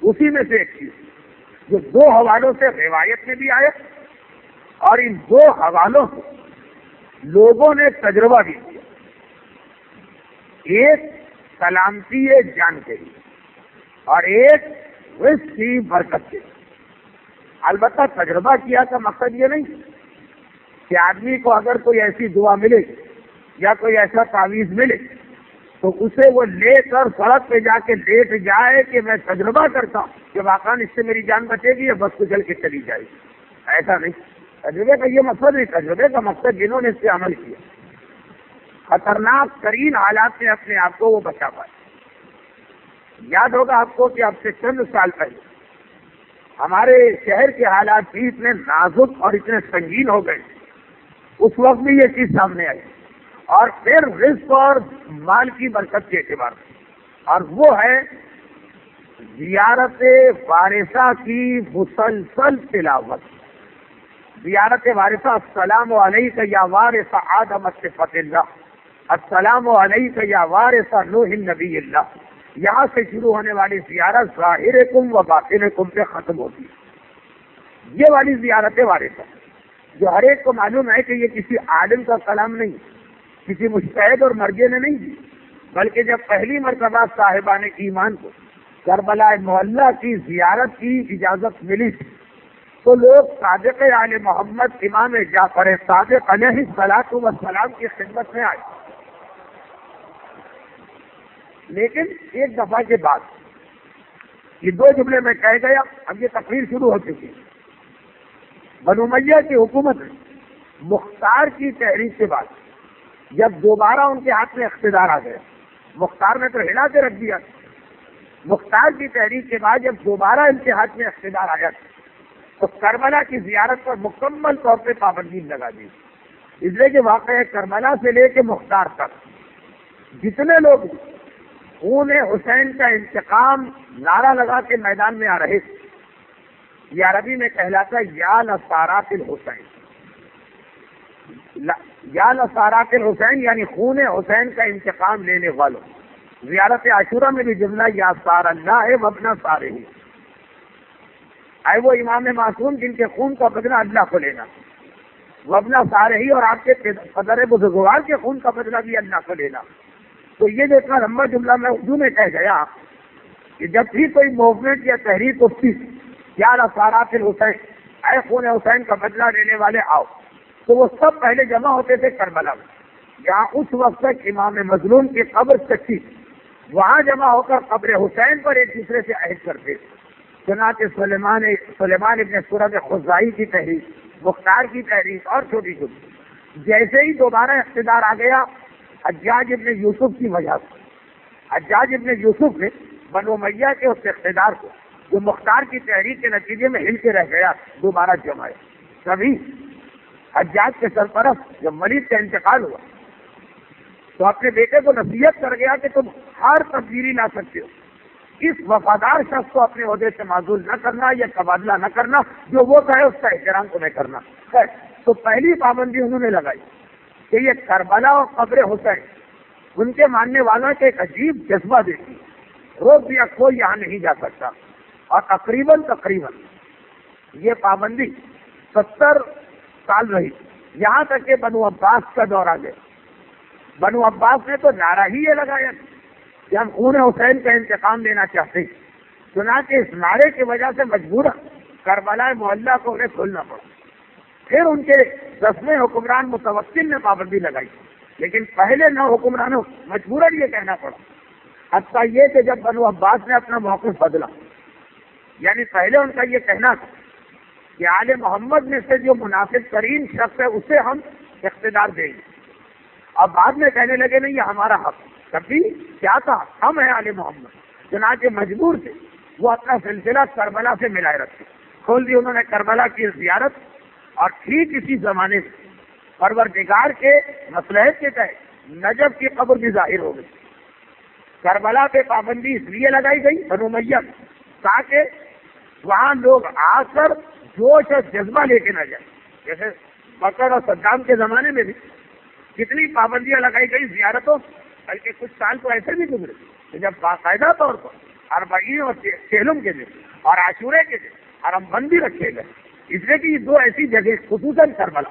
اسی میں سے ایک چیز جو دو حوالوں سے روایت میں بھی آیا اور ان دو حوالوں سے لوگوں نے تجربہ بھی کیا. ایک سلامتی جان کے لیے اور ایک رزق کی برکت کے لیے. البتہ تجربہ کیا کا مقصد یہ نہیں کہ آدمی کو اگر کوئی ایسی دعا ملے یا کوئی ایسا تعویذ ملے تو اسے وہ لے کر سڑک پہ جا کے لیٹ جائے کہ میں تجربہ کرتا ہوں کہ واقعی اس سے میری جان بچے گی یا بس کچل کے چلی جائے گی. ایسا نہیں. تجربے کا یہ مقصد نہیں. تجربے کا مقصد جنہوں نے اس پہ عمل کیا خطرناک ترین حالات میں اپنے آپ کو وہ بچا پائے. یاد ہوگا آپ کو کہ اب سے چند سال پہلے ہمارے شہر کے حالات بھی اتنے نازک اور اتنے سنگین ہو گئے. اس وقت بھی یہ چیز سامنے آئی اور پھر رزق اور مال کی برکت کے اعتبار سے, اور وہ ہے زیارت وارثہ کی مسلسل تلاوت. زیارت وارثہ السلام علیک یا وارث آدم صفت اللہ, السلام علیک یا وارث نوح نبی اللہ. یہاں سے شروع ہونے والی زیارت ظاہرکم و باطنکم پہ ختم ہوتی ہے. یہ والی زیارت وارثہ جو ہر ایک کو معلوم ہے کہ یہ کسی عالم کا کلام نہیں, کسی مجتہد اور مرجع نے نہیں دی, بلکہ جب پہلی مرتبہ صاحبان ایمان کو کربلا معلیٰ کی زیارت کی اجازت ملی تو لوگ صادق آل محمد امام جعفر صادق علیہ الصلاۃ والسلام کی خدمت میں آئے. لیکن ایک دفعہ کے بعد یہ دو جملے میں کہہ گیا. اب یہ تقریر شروع ہو چکی. بنو امیہ کی حکومت مختار کی تحریک کے بعد جب دوبارہ ان کے ہاتھ میں اقتدار آ گیا, مختار نے تو ہلا کے رکھ دیا, مختار کی تحریک کے بعد جب دوبارہ ان کے ہاتھ میں اقتدار آیا تو کربلا کی زیارت پر مکمل طور پہ پابندی لگا دی. اس لیے کہ واقعہ کربلا سے لے کے مختار تک جتنے لوگ خون حسین کا انتقام نعرہ لگا کے میدان میں آ رہے تھے, یہ عربی میں کہلاتا ہے یا لسارات الحسین. یا لسارات الحسین یعنی خون حسین کا انتقام لینے والوں. زیارت عاشورہ میں بھی جملہ یا سار اللہ ہے وبنا سارے ہی, اے وہ امام معصوم جن کے خون کا بدلہ اللہ کو لینا, وبنا سارے ہی اور آپ کے قدر بزرگوار کے خون کا بدلہ بھی اللہ کو لینا. تو یہ جو اتنا لمبا جملہ میں اردو میں کہہ گیا کہ جب بھی کوئی موومنٹ یا تحریک اٹھتی یا لسارات الحسین, اے خون حسین کا بدلہ لینے والے آؤ, تو وہ سب پہلے جمع ہوتے تھے کربلا میں, جہاں اس وقت تک امام مظلوم کی قبر سچی, وہاں جمع ہو کر قبر حسین پر ایک دوسرے سے عہد کرتے تھے. چنانچہ سلیمان ابن سورت خزائی کی تحریک, مختار کی تحریک اور چھوٹی چھوٹی. جیسے ہی دوبارہ اقتدار آ گیا حجاج ابن یوسف کی وجہ سے, حجاج ابن یوسف نے بنو امیہ کے اس اقتدار کو جو مختار کی تحریک کے نتیجے میں ہل کے رہ گیا دوبارہ جمائے. کبھی حجاج کے سرپرست جب ولید کا انتقال ہوا تو اپنے بیٹے کو نصیحت کر گیا کہ تم ہر تبدیلی لا سکتے ہو, اس وفادار شخص کو اپنے عہدے سے معزول نہ کرنا یا تبادلہ نہ کرنا, جو وہ کہے اس کا احترام تمہیں کرنا. تو پہلی پابندی انہوں نے لگائی کہ یہ کربلا اور قبر حسین ان کے ماننے والوں کے ایک عجیب جذبہ دیتی, روک دیا کوئی یہاں نہیں جا سکتا. اور تقریباً یہ پابندی 70 سال رہی, یہاں تک کہ بنو عباس کا دور آ گیا. بنو عباس نے تو نعرہ ہی یہ لگایا کہ ہم خون حسین کا انتقام لینا چاہتے ہیں. چنانچہ اس نعرے کی وجہ سے مجبورا کربلا معلیٰ کو انہیں کھولنا پڑا. پھر ان کے 10ویں حکمران متوکل نے پابندی لگائی, لیکن پہلے 9 حکمرانوں مجبوراً یہ کہنا پڑا. حتیٰ یہ کہ جب بنو عباس نے اپنا موقف بدلا, یعنی پہلے ان کا یہ کہنا تھا کہ آل محمد میں سے جو مناسب ترین شخص ہے اسے ہم اقتدار دیں گے, اور بعد میں کہنے لگے نہیں یہ ہمارا حق. کبھی کیا تھا, ہم ہیں آل محمد. چنانچہ مجبور تھے وہ اپنا سلسلہ کربلا سے ملائے رکھتے. کھول دی انہوں نے کربلا کی زیارت, اور ٹھیک اسی زمانے میں پروردگار کے مصلحت کے تحت نجف کی قبر بھی ظاہر ہو گئی. کربلا پہ پابندی اس لیے لگائی گئی بنو امیہ تاکہ وہاں لوگ آ کر جوش اور جذبہ لے کے نہ جائیں. جیسے بکر اور صدام کے زمانے میں بھی کتنی پابندیاں لگائی گئی زیارتوں, بلکہ کچھ سال تو ایسے بھی گزرے کہ جب باقاعدہ طور پر اربعین اور چہلم کے دن اور عاشورے کے دن حرم بند بھی رکھے گئے، اس لیے کہ یہ دو ایسی جگہ خصوصاً کربلا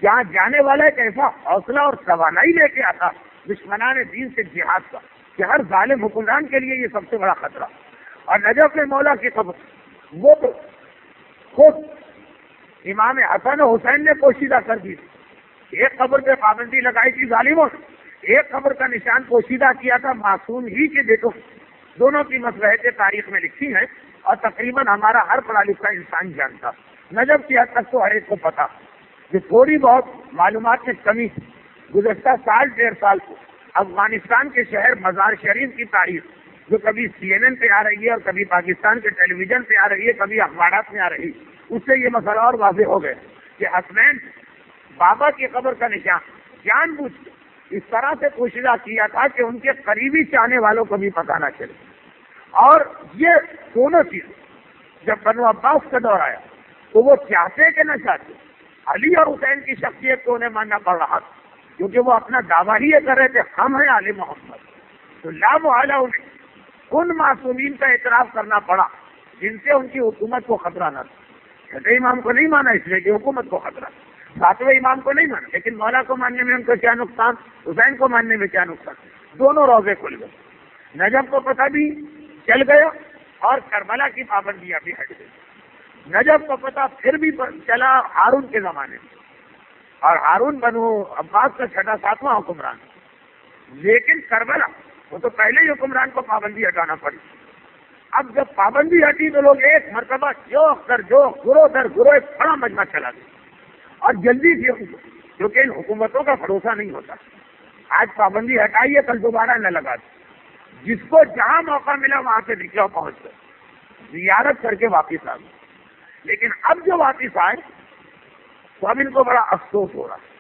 جہاں جانے والا ایک ایسا حوصلہ اور توانائی لے کے آتا دشمنان دین سے جہاد کا کہ ہر ظالم حکمران کے لیے یہ سب سے بڑا خطرہ۔ اور نجف میں مولا کی قبر وہ تو خود امام حسن و حسین نے پوشیدہ کر دی تھی، ایک قبر پہ پابندی لگائی تھی ظالموں نے، ایک قبر کا نشان پوشیدہ کیا تھا معصوم ہی کے بیٹوں، دونوں کی مصلحتیں تاریخ میں لکھی ہیں اور تقریباً ہمارا ہر پڑھا لکھا انسان جانتا۔ نجف کی حد تک تو ہر ایک کو پتا کہ تھوڑی بہت معلومات میں کمی گزشتہ سال ڈیڑھ سال کو افغانستان کے شہر مزار شریف کی تاریخ جو کبھی CNN پہ آ رہی ہے اور کبھی پاکستان کے ٹیلی ویژن پہ آ رہی ہے، کبھی اخبارات میں آ رہی ہے، اس سے یہ مسئلہ اور واضح ہو گئے کہ حسنین بابا کی قبر کا نشان جان بوجھ کے اس طرح سے پوشیدہ کیا تھا کہ ان کے قریبی چاہنے والوں کو بھی پتہ نہ چلے۔ اور یہ دونوں چیز جب بنو عباس کا دور آیا تو وہ چاہتے کہ نہ چاہتے علی اور حسین کی شخصیت کو انہیں ماننا پڑ رہا تھا، کیونکہ وہ اپنا دعویٰ ہی یہ کر رہے تھے ہم ہیں آل محمد، تو لا محالہ انہیں ان معصومین کا اعتراف کرنا پڑا جن سے ان کی حکومت کو خطرہ نہ تھا۔ چھٹے امام کو نہیں مانا اس لیے کہ حکومت کو خطرہ، ساتویں امام کو نہیں مانا، لیکن مولا کو ماننے میں ان کو کیا نقصان، حسین کو ماننے میں کیا نقصان، دونوں روزے کھل گئے۔ نجف کو پتہ بھی چل گیا اور کربلا کی پابندیاں بھی ہٹ گئی۔ نجف کو پتہ پھر بھی چلا ہارون کے زمانے میں، اور ہارون بنو عباس کا چھٹا ساتواں حکمران، لیکن کربلا وہ تو پہلے ہی حکمران کو پابندی ہٹانا پڑی۔ اب جب پابندی ہٹی تو لوگ ایک مرتبہ جوخ در جوخ گروہ در گروہ ایک بڑا مجمع چلا گیا اور جلدی تھی ان کو، کیونکہ ان حکومتوں کا بھروسہ نہیں ہوتا۔ آج پابندی ہٹائیے کل دوبارہ نہ لگا دیں، جس کو جہاں موقع ملا وہاں سے نکلا پہنچ گئے، زیارت کر کے واپس آ گئے۔ لیکن اب جو واپس آئے تو اب ان کو بڑا افسوس ہو رہا ہے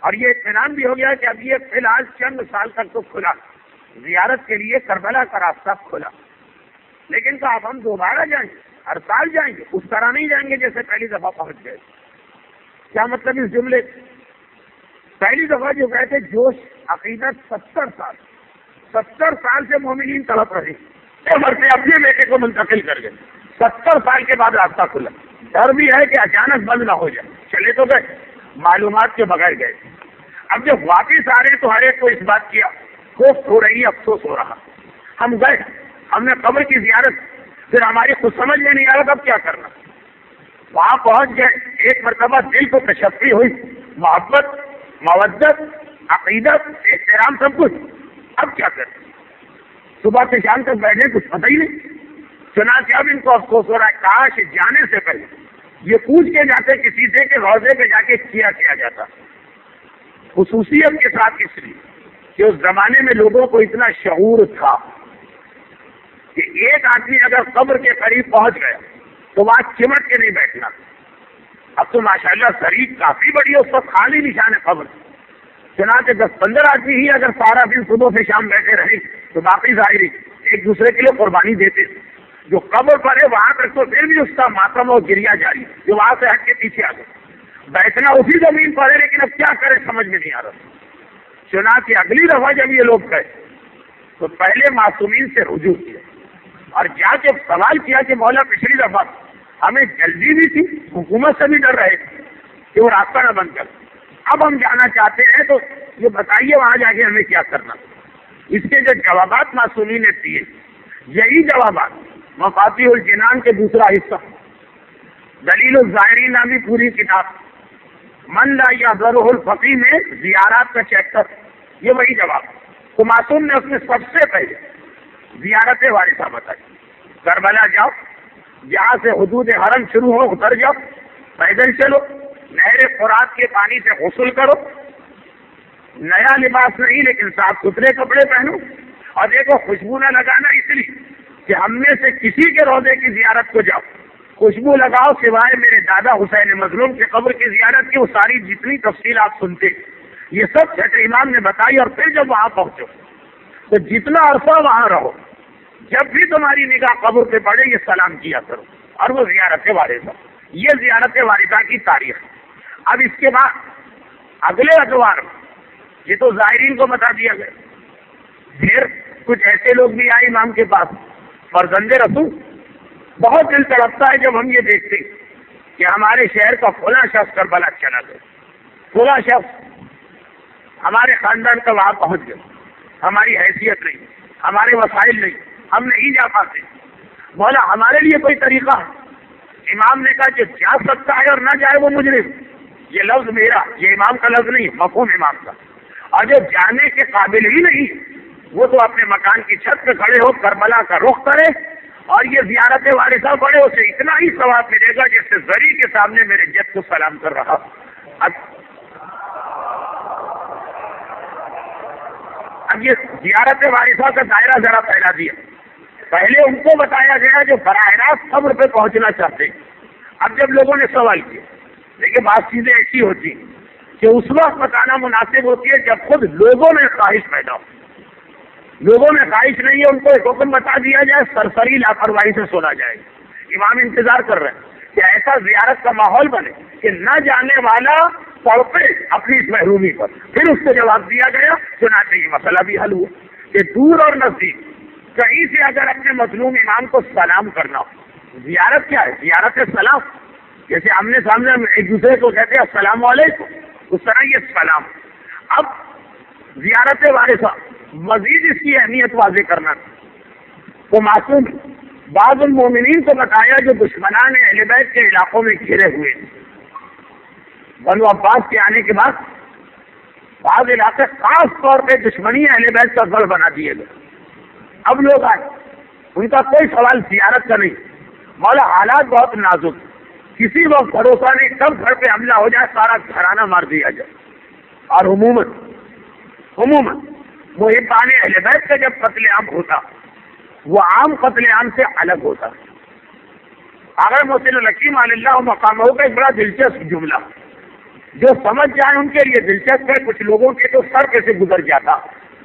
اور یہ اطمینان بھی ہو گیا کہ اب یہ فی الحال چند سال تک تو کھلا، زیارت کے لیے کربلا کا راستہ کھلا، لیکن تو اب ہم دوبارہ جائیں گے، ہر سال جائیں گے، اس طرح نہیں جائیں گے جیسے پہلی دفعہ پہنچ گئے۔ کیا مطلب اس جملے؟ پہلی دفعہ جو گئے تھے جوش عقیدت 70 سال سے مومنین تڑپ رہے مرتے اپنے بیٹے کو منتقل کر گئے، 70 سال کے بعد راستہ کھلا، ڈر بھی ہے کہ اچانک بند نہ ہو جائے، چلے تو گئے معلومات کے بغیر گئے۔ اب جب واپس آ رہے تو ہر ایک کو اس بات کی خوف ہو رہی ہے، افسوس ہو رہا، ہم گئے، ہم نے قبر کی زیارت، پھر ہماری خود سمجھ میں نہیں آ رہا اب کیا کرنا۔ وہاں پہنچ گئے، ایک مرتبہ دل کو تشفی ہوئی، محبت، مودت، عقیدت، احترام، سب کچھ، اب کیا کریں؟ صبح سے شام تک بیٹھے کچھ پتہ ہی نہیں۔ چنانچہ اب ان کو افسوس ہو رہا ہے کاش جانے سے پہلے یہ پوچھ کے جاتے کسی سے کہ روزے پہ جا کے کیا جاتا، خصوصیت کے ساتھ، اس لیے کہ اس زمانے میں لوگوں کو اتنا شعور تھا کہ ایک آدمی اگر قبر کے قریب پہنچ گیا تو وہاں چمٹ کے نہیں بیٹھنا۔ اب تو ماشاءاللہ شریف کافی بڑی ہے، اس پر خالی نشان ہے قبر، چنانچہ 10-15 آدمی ہی اگر سارا دن صبح سے شام بیٹھے رہے تو باقی ظاہری ایک دوسرے کے لیے قربانی دیتے، جو قبر پر ہے وہاں تک تو پھر بھی اس کا ماتم اور گریا جاری، جو وہاں سے ہٹ کے پیچھے آ گئے، بیٹھنا اسی زمین پر ہے، لیکن اب کیا کرے سمجھ میں نہیں آ رہا۔ چنانچہ اگلی دفعہ جب یہ لوگ گئے تو پہلے معصومین سے رجوع کیا اور جا کے سوال کیا کہ مولا پچھلی دفعہ ہمیں جلدی بھی تھی، حکومت سے بھی ڈر رہے تھے کہ وہ راستہ نہ بند کر، اب ہم جانا چاہتے ہیں تو یہ بتائیے وہاں جا کے ہمیں کیا کرنا۔ اس کے جو جوابات معصومین نے دیے، یہی جوابات مفاتیح الجنان کے دوسرا حصہ، دلیل الظاہرین نامی پوری کتاب، من لا یحضرہ الفقیہ میں زیارات کا چیپٹر، یہ وہی جواب۔ تو معصوم نے اس میں سب سے پہلے زیارت وارثہ بتائی، کربلا جاؤ، جہاں سے حدود حرم شروع ہو اتر جاؤ، پیدل چلو، نہر فرات کے پانی سے غسل کرو، نیا لباس نہیں لیکن صاف ستھرے کپڑے پہنو، اور دیکھو خوشبو نہ لگانا اس لیے کہ ہم میں سے کسی کے روضے کی زیارت کو جاؤ خوشبو لگاؤ سوائے میرے دادا حسین مظلوم کی قبر کی زیارت کی، وہ ساری جتنی تفصیل آپ سنتے یہ سب چھٹے امام نے بتائی۔ اور پھر جب وہاں پہنچو تو جتنا عرصہ وہاں رہو، جب بھی تمہاری نگاہ قبر پہ پڑے یہ سلام کیا کرو، اور وہ زیارت وارثہ، یہ زیارت وارثہ کی تاریخ۔ اب اس کے بعد اگلے اتوار یہ تو ظاہرین کو بتا دیا گیا، پھر کچھ ایسے لوگ بھی آئے امام کے پاس فرزند رسول. بہت دل تڑپتا ہے جب ہم یہ دیکھتے کہ ہمارے شہر کا فلاں شخص کربلا چلا گیا, فلاں شخص ہمارے خاندان کا وہاں پہنچ گیا, ہماری حیثیت نہیں, ہمارے وسائل نہیں, ہم نہیں جا پاتے. مولا ہمارے لیے کوئی طریقہ ہے؟ امام نے کہا جو جا سکتا ہے اور نہ جائے وہ مجرم. یہ لفظ میرا, یہ امام کا لفظ نہیں, مفہوم امام کا. اور جو جانے کے قابل ہی نہیں وہ تو اپنے مکان کی چھت پہ کھڑے ہو کربلا کا رخ کرے اور یہ زیارت وارثہ پڑھے, اسے اتنا ہی ثواب ملے گا جس سے زری کے سامنے میرے جد کو سلام کر رہا. اب یہ زیارت وارثہ کا دائرہ ذرا پھیلا دیا. پہلے ان کو بتایا گیا جو براہ راست قبر پہ پہنچنا چاہتے ہیں. اب جب لوگوں نے سوال کیا, لیکن بعض چیزیں ایسی ہوتی کہ اس وقت بتانا مناسب ہوتی ہے جب خود لوگوں میں خواہش پیدا ہو. لوگوں میں خواہش نہیں ہے, ان کو ایک حکم بتا دیا جائے, سرسری لاپرواہی سے سنا جائے. امام انتظار کر رہے ہیں کہ ایسا زیارت کا ماحول بنے کہ نہ جانے والا تڑپے اپنی اس محرومی پر. پھر اس کو جواب دیا گیا, چنانچہ یہ مسئلہ بھی حل ہوا کہ دور اور نزدیک کہیں سے اگر اپنے مظلوم امام کو سلام کرنا ہو. زیارت کیا ہے؟ زیارت سلام. جیسے آمنے سامنے ہم ایک دوسرے کو کہتے ہیں السلام علیکم, اس طرح یہ سلام. اب زیارت وارثہ مزید اس کی اہمیت واضح کرنا تو معصوم بعض المومنین کو بتایا جو دشمنان اہل بیت کے علاقوں میں گھرے ہوئے ہیں. بنو عباس کے آنے کے بعد بعض علاقے خاص طور پہ دشمنی اہل بیت کا گڑھ بنا دیے گئے. اب لوگ آئے, ان کا کوئی سوال زیارت کا نہیں. مولا حالات بہت نازک, کسی وقت بھروسہ نہیں, کب گھر پہ حملہ ہو جائے, سارا گھرانہ مار دیا جائے. اور عموماً محبان اہل بیت کا جب قتل عام ہوتا وہ عام قتل عام سے الگ ہوتا. اگر محسن الحکیم علی اللہ مقامہ کا ایک بڑا دلچسپ جملہ جو سمجھ جائے ان کے لیے دلچسپ ہے, کچھ لوگوں کے تو سر پہ سے گزر جاتا.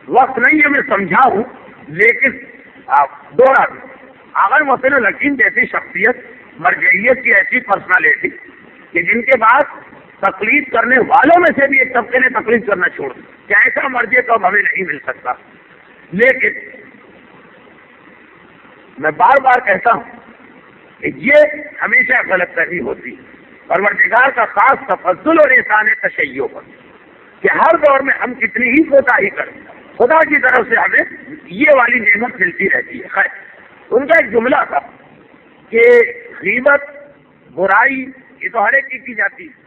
وقت نہیں ہے میں سمجھا ہوں, لیکن دوہرا دوں. اگر محسن الحکیم جیسی شخصیت, مرجعیت کی ایسی پرسنالٹی کہ جن کے بعد تقلید کرنے والوں میں سے بھی ایک طبقے نے تقلید کرنا چھوڑ دی, کیا ایسا مرجع تو اب ہمیں نہیں مل سکتا. لیکن میں بار بار کہتا ہوں کہ یہ ہمیشہ غلط فہمی ہوتی ہے پروردگار کا خاص تفضل اور احسان تشیع پر کہ ہر دور میں ہم کتنی ہی کوتاہی کریں, خدا کی طرف سے ہمیں یہ والی نعمت ملتی رہتی ہے. خیر, ان کا ایک جملہ تھا کہ غیبت, برائی یہ تو ہر ایک کی جاتی ہے,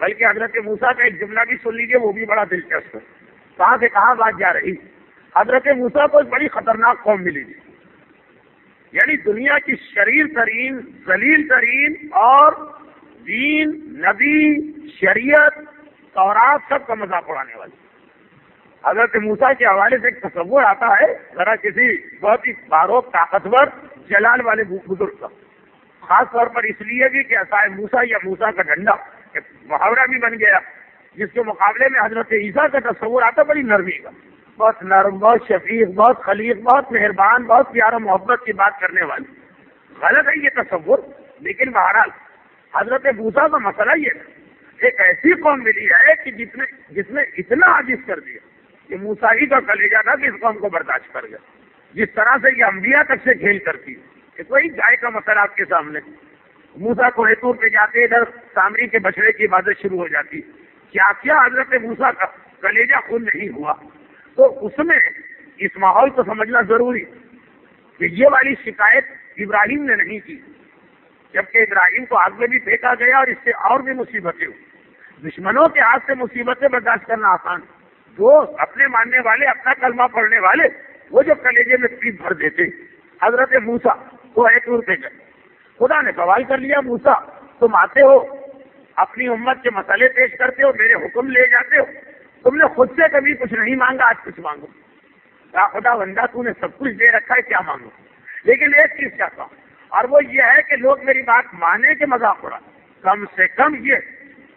بلکہ حضرت موسیٰ کا ایک جملہ بھی سن لیجیے, وہ بھی بڑا دلچسپ ہے. کہاں سے کہاں بات جا رہی. حضرت موسیٰ کو ایک بڑی خطرناک قوم ملی تھی, یعنی دنیا کی شریر ترین, ذلیل ترین اور دین, نبی, شریعت, تورات سب کا مذاق اڑانے والی. حضرت موسیٰ کے حوالے سے ایک تصور آتا ہے ذرا کسی بہت ہی باروک, طاقتور, جلال والے بزرگ کا, خاص طور پر اس لیے بھی کہ عصائے موسیٰ یا موسیٰ کا ڈنڈا ایک محاورہ بھی بن گیا, جس کے مقابلے میں حضرت عیسیٰ کا تصور آتا بڑی نرمی کا, بہت نرم, بہت شفیق, بہت خلیق, بہت مہربان, بہت پیارا, محبت کی بات کرنے والی. غلط ہے یہ تصور, لیکن بہرحال حضرت موسیٰ کا مسئلہ یہ ہے, ایک ایسی قوم ملی ہے کہ جس نے اتنا عاجز کر دیا کہ موسیٰ ہی کا کلیجہ تھا کہ اس قوم کو برداشت کر گیا. جس طرح سے یہ انبیاء تک سے کھیل کرتی ہے, کہ وہی گائے کا مسئلہ آپ کے سامنے. موسیٰ کوہ طور پہ جاتے, ادھر سامری کے بچڑے کی عبادت شروع ہو جاتی. کیا کیا حضرت موسیٰ کا کلیجہ خون نہیں ہوا. تو اس میں اس ماحول کو سمجھنا ضروری کہ یہ والی شکایت ابراہیم نے نہیں کی, جبکہ ابراہیم کو آگ میں بھی پھینکا گیا اور اس سے اور بھی مصیبتیں ہوئی. دشمنوں کے ہاتھ سے مصیبتیں برداشت کرنا آسان, جو اپنے ماننے والے, اپنا کلمہ پڑھنے والے, وہ جو کلیجے میں پیپ بھر دیتے. حضرت موسیٰ تو ہے ٹور پہ گئے, خدا نے سوال کر لیا, موسیٰ تم آتے ہو, اپنی امت کے مسئلے پیش کرتے ہو, میرے حکم لے جاتے ہو, تم نے خود سے کبھی کچھ نہیں مانگا, آج کچھ مانگو. کیا خدا بندہ تو نے سب کچھ دے رکھا ہے, کیا مانگو. لیکن ایک چیز چاہتا ہوں, اور وہ یہ ہے کہ لوگ میری بات مانے کے مذاق اڑا, کم سے کم یہ